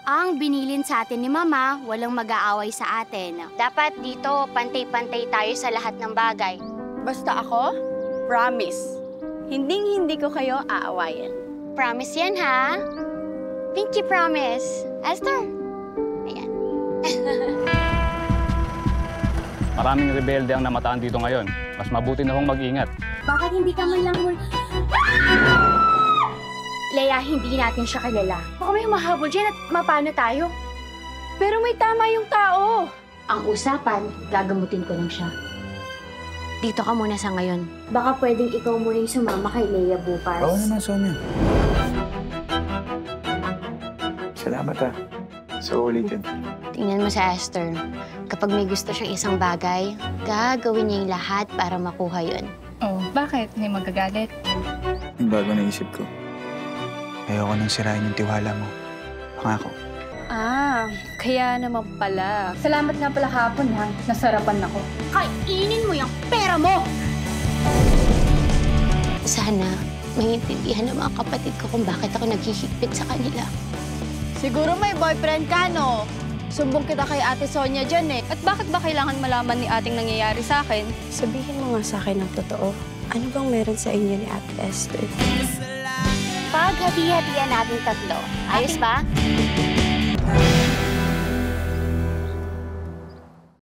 Ang binilin sa atin ni Mama, walang mag-aaway sa atin. Dapat dito, pantay-pantay tayo sa lahat ng bagay. Basta ako, promise. Hinding-hindi ko kayo aawayin. Promise yan, ha? Pinky promise. Esther. Ayan. Maraming rebelde ang namataan dito ngayon. Mas mabuti na hong mag-ingat. Bakit hindi ka man lang Leia, hindi natin siya kilala. Baka may mahabol dyan at mapano tayo. Pero may tama yung tao. Ang usapan, gagamutin ko lang siya. Dito ka muna sa ngayon. Baka pwedeng ikaw muna yung sumama kay Leia bukas. Oo naman, Sonia. Salamat sa ulitin. Tingnan mo sa Esther. Kapag may gusto siyang isang bagay, gagawin niya yung lahat para makuha yun. Oh, bakit? May magagalit? Yung bago naisip ko. Ayoko nang sirain yung tiwala mo. Pangako. Kaya naman pala. Salamat nga pala hapon, ha? Nasarapan ako. Kainin mo yung pera mo! Sana maintindihan ng mga kapatid ko kung bakit ako naghihigpit sa kanila. Siguro may boyfriend ka, no? Sumbong kita kay Ate Sonia dyan, eh. At bakit ba kailangan malaman ni ating nangyayari sa akin? Sabihin mo nga sa akin ng totoo. Ano bang meron sa inyo ni Ate Esther? Paghati-hatian natin tatlo. Ayos ba?